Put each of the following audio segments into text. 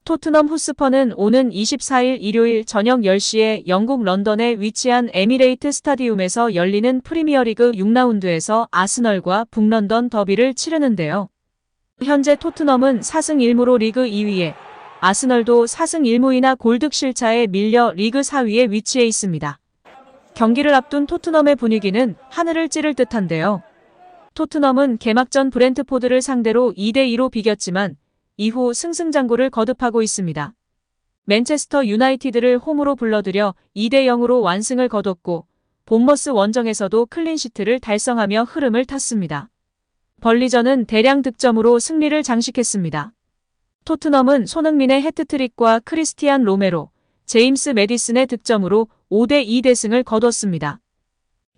토트넘 호스퍼는 오는 24일 일요일 저녁 10시에 영국 런던에 위치한 에미레이트 스타디움에서 열리는 프리미어리그 6라운드에서 아스널과 북런던 더비를 치르는데요. 현재 토트넘은 4승 1무로 리그 2위에, 아스널도 4승 1무이나 골득실차에 밀려 리그 4위에 위치해 있습니다. 경기를 앞둔 토트넘의 분위기는 하늘을 찌를 듯한데요. 토트넘은 개막전 브렌트포드를 상대로 2대2로 비겼지만 이후 승승장구를 거듭하고 있습니다. 맨체스터 유나이티드를 홈으로 불러들여 2대0으로 완승을 거뒀고 본머스 원정에서도 클린시트를 달성하며 흐름을 탔습니다. 벌리전은 대량 득점으로 승리를 장식했습니다. 토트넘은 손흥민의 해트트릭과 크리스티안 로메로, 제임스 매디슨의 득점으로 5대2 대승을 거뒀습니다.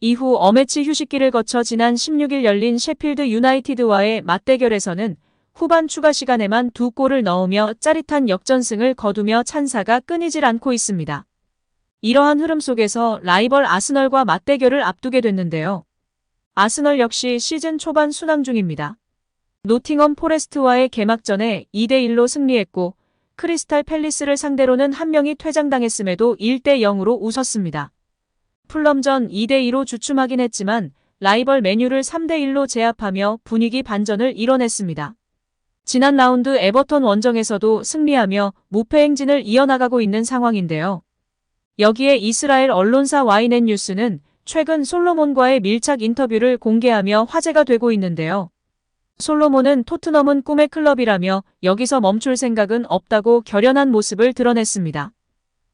이후 어매치 휴식기를 거쳐 지난 16일 열린 셰필드 유나이티드와의 맞대결에서는 후반 추가 시간에만 2골을 넣으며 짜릿한 역전승을 거두며 찬사가 끊이질 않고 있습니다. 이러한 흐름 속에서 라이벌 아스널과 맞대결을 앞두게 됐는데요. 아스널 역시 시즌 초반 순항 중입니다. 노팅엄 포레스트와의 개막전에 2대1로 승리했고 크리스탈 팰리스를 상대로는 한 명이 퇴장당했음에도 1대0으로 웃었습니다. 풀럼전 2대2로 주춤하긴 했지만 라이벌 맨유를 3대1로 제압하며 분위기 반전을 이뤄냈습니다. 지난 라운드 에버턴 원정에서도 승리하며 무패 행진을 이어나가고 있는 상황인데요. 여기에 이스라엘 언론사 YNET 뉴스는 최근 솔로몬과의 밀착 인터뷰를 공개하며 화제가 되고 있는데요. 솔로몬은 토트넘은 꿈의 클럽이라며 여기서 멈출 생각은 없다고 결연한 모습을 드러냈습니다.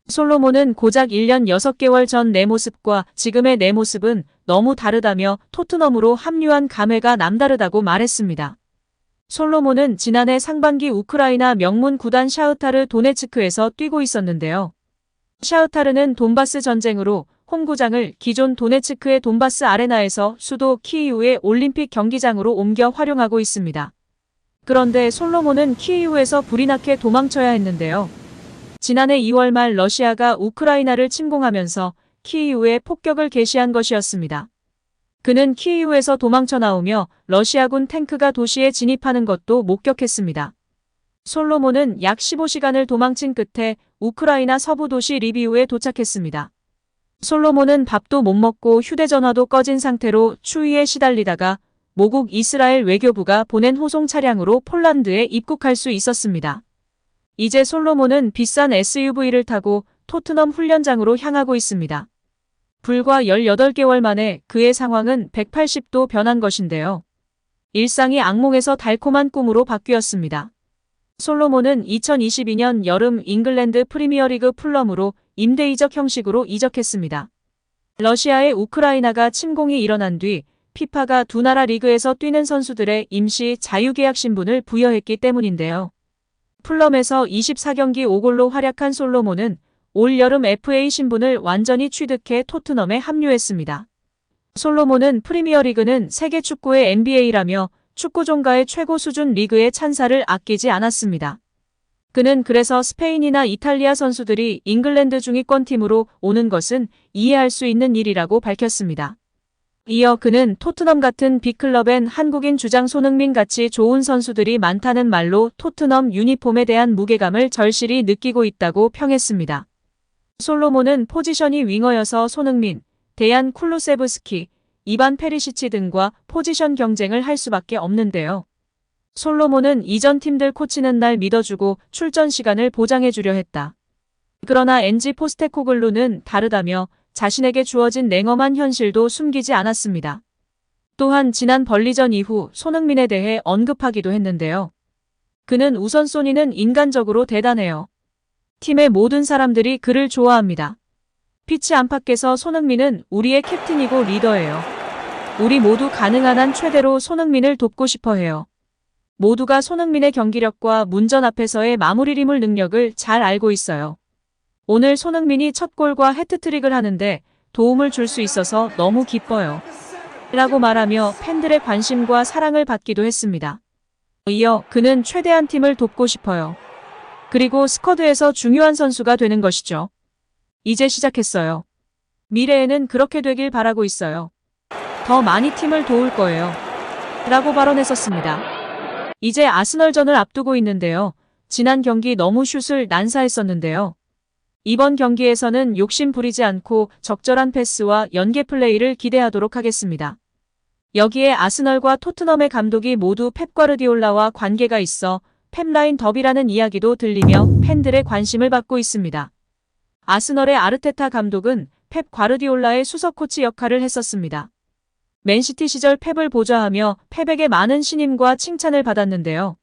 솔로몬은 고작 1년 6개월 전 내 모습과 지금의 내 모습은 너무 다르다며 토트넘으로 합류한 감회가 남다르다고 말했습니다. 솔로몬은 지난해 상반기 우크라이나 명문 구단 샤흐타르 도네츠크에서 뛰고 있었는데요. 샤흐타르는 돈바스 전쟁으로 홈구장을 기존 도네츠크의 돈바스 아레나에서 수도 키이우의 올림픽 경기장으로 옮겨 활용하고 있습니다. 그런데 솔로몬은 키이우에서 불이 나게 도망쳐야 했는데요. 지난해 2월 말 러시아가 우크라이나를 침공하면서 키이우에 폭격을 개시한 것이었습니다. 그는 키이우에서 도망쳐 나오며 러시아군 탱크가 도시에 진입하는 것도 목격했습니다. 솔로몬은 약 15시간을 도망친 끝에 우크라이나 서부 도시 리비우에 도착했습니다. 솔로몬은 밥도 못 먹고 휴대전화도 꺼진 상태로 추위에 시달리다가 모국 이스라엘 외교부가 보낸 호송 차량으로 폴란드에 입국할 수 있었습니다. 이제 솔로몬은 비싼 SUV를 타고 토트넘 훈련장으로 향하고 있습니다. 불과 18개월 만에 그의 상황은 180도 변한 것인데요. 일상이 악몽에서 달콤한 꿈으로 바뀌었습니다. 솔로몬은 2022년 여름 잉글랜드 프리미어리그 풀럼으로 임대 이적 형식으로 이적했습니다. 러시아의 우크라이나가 침공이 일어난 뒤 피파가 두 나라 리그에서 뛰는 선수들의 임시 자유계약 신분을 부여했기 때문인데요. 풀럼에서 24경기 5골로 활약한 솔로몬은 올 여름 FA 신분을 완전히 취득해 토트넘에 합류했습니다. 솔로몬은 프리미어리그는 세계 축구의 NBA라며 축구 종가의 최고 수준 리그의 찬사를 아끼지 않았습니다. 그는 그래서 스페인이나 이탈리아 선수들이 잉글랜드 중위권 팀으로 오는 것은 이해할 수 있는 일이라고 밝혔습니다. 이어 그는 토트넘 같은 빅클럽엔 한국인 주장 손흥민 같이 좋은 선수들이 많다는 말로 토트넘 유니폼에 대한 무게감을 절실히 느끼고 있다고 평했습니다. 솔로몬은 포지션이 윙어여서 손흥민, 데얀 쿨루세브스키, 이반 페리시치 등과 포지션 경쟁을 할 수밖에 없는데요. 솔로몬은 이전 팀들 코치는 날 믿어주고 출전 시간을 보장해주려 했다. 그러나 엔지 포스테코글루는 다르다며 자신에게 주어진 냉엄한 현실도 숨기지 않았습니다. 또한 지난 벌리전 이후 손흥민에 대해 언급하기도 했는데요. 그는 우선순위는 인간적으로 대단해요. 팀의 모든 사람들이 그를 좋아합니다. 피치 안팎에서 손흥민은 우리의 캡틴이고 리더예요. 우리 모두 가능한 한 최대로 손흥민을 돕고 싶어 해요. 모두가 손흥민의 경기력과 문전 앞에서의 마무리림을 능력을 잘 알고 있어요. 오늘 손흥민이 첫 골과 해트트릭을 하는데 도움을 줄 수 있어서 너무 기뻐요. 라고 말하며 팬들의 관심과 사랑을 받기도 했습니다. 이어 그는 최대한 팀을 돕고 싶어요. 그리고 스쿼드에서 중요한 선수가 되는 것이죠. 이제 시작했어요. 미래에는 그렇게 되길 바라고 있어요. 더 많이 팀을 도울 거예요. 라고 발언했었습니다. 이제 아스널전을 앞두고 있는데요. 지난 경기 너무 슛을 난사했었는데요. 이번 경기에서는 욕심 부리지 않고 적절한 패스와 연계 플레이를 기대하도록 하겠습니다. 여기에 아스널과 토트넘의 감독이 모두 펩 과르디올라와 관계가 있어 펩라인 더비라는 이야기도 들리며 팬들의 관심을 받고 있습니다. 아스널의 아르테타 감독은 펩 과르디올라의 수석 코치 역할을 했었습니다. 맨시티 시절 펩을 보좌하며 펩에게 많은 신임과 칭찬을 받았는데요.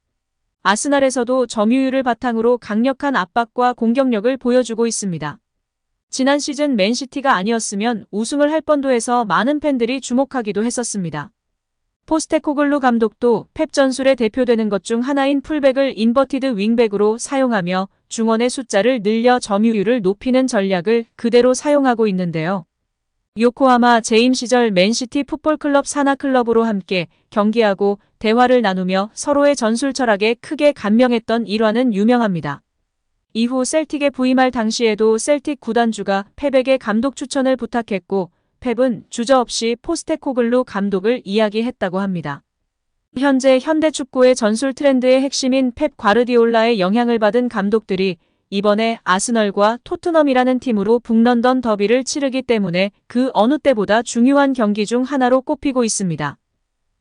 아스날에서도 점유율을 바탕으로 강력한 압박과 공격력을 보여주고 있습니다. 지난 시즌 맨시티가 아니었으면 우승을 할 뻔도 해서 많은 팬들이 주목하기도 했었습니다. 포스테코글루 감독도 펩 전술에 대표되는 것 중 하나인 풀백을 인버티드 윙백으로 사용하며 중원의 숫자를 늘려 점유율을 높이는 전략을 그대로 사용하고 있는데요. 요코하마 재임 시절 맨시티 풋볼클럽 산하클럽으로 함께 경기하고 대화를 나누며 서로의 전술 철학에 크게 감명했던 일화는 유명합니다. 이후 셀틱에 부임할 당시에도 셀틱 구단주가 펩에게 감독 추천을 부탁했고 펩은 주저없이 포스테코글루 감독을 이야기했다고 합니다. 현재 현대축구의 전술 트렌드의 핵심인 펩 과르디올라의 영향을 받은 감독들이 이번에 아스널과 토트넘이라는 팀으로 북런던 더비를 치르기 때문에 그 어느 때보다 중요한 경기 중 하나로 꼽히고 있습니다.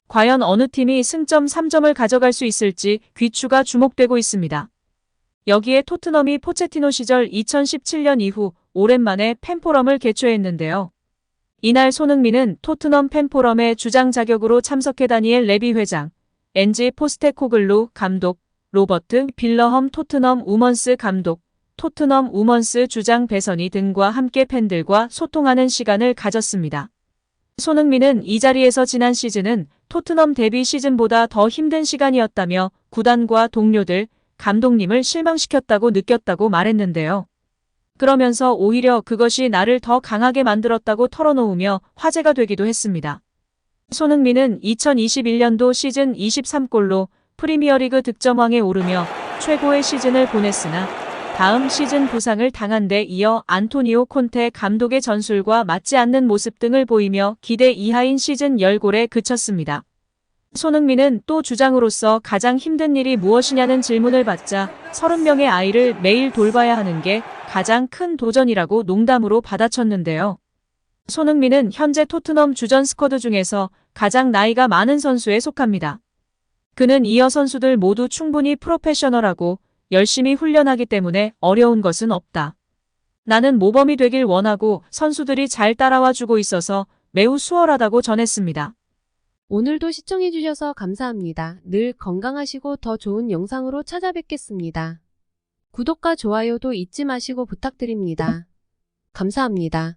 과연 어느 팀이 승점 3점을 가져갈 수 있을지 귀추가 주목되고 있습니다. 여기에 토트넘이 포체티노 시절 2017년 이후 오랜만에 팬포럼을 개최했는데요. 이날 손흥민은 토트넘 팬포럼의 주장 자격으로 참석해 다니엘 레비 회장, 엔지 포스테코글루 감독, 로버트 빌러험 토트넘 우먼스 감독, 토트넘 우먼스 주장 배선희 등과 함께 팬들과 소통하는 시간을 가졌습니다. 손흥민은 이 자리에서 지난 시즌은 토트넘 데뷔 시즌보다 더 힘든 시간이었다며 구단과 동료들, 감독님을 실망시켰다고 느꼈다고 말했는데요. 그러면서 오히려 그것이 나를 더 강하게 만들었다고 털어놓으며 화제가 되기도 했습니다. 손흥민은 2021년도 시즌 23골로 프리미어리그 득점왕에 오르며 최고의 시즌을 보냈으나 다음 시즌 부상을 당한 데 이어 안토니오 콘테 감독의 전술과 맞지 않는 모습 등을 보이며 기대 이하인 시즌 10골에 그쳤습니다. 손흥민은 또 주장으로서 가장 힘든 일이 무엇이냐는 질문을 받자 30명의 아이를 매일 돌봐야 하는 게 가장 큰 도전이라고 농담으로 받아쳤는데요. 손흥민은 현재 토트넘 주전 스쿼드 중에서 가장 나이가 많은 선수에 속합니다. 그는 이어 선수들 모두 충분히 프로페셔널하고 열심히 훈련하기 때문에 어려운 것은 없다. 나는 모범이 되길 원하고 선수들이 잘 따라와 주고 있어서 매우 수월하다고 전했습니다. 오늘도 시청해주셔서 감사합니다. 늘 건강하시고 더 좋은 영상으로 찾아뵙겠습니다. 구독과 좋아요도 잊지 마시고 부탁드립니다. 감사합니다.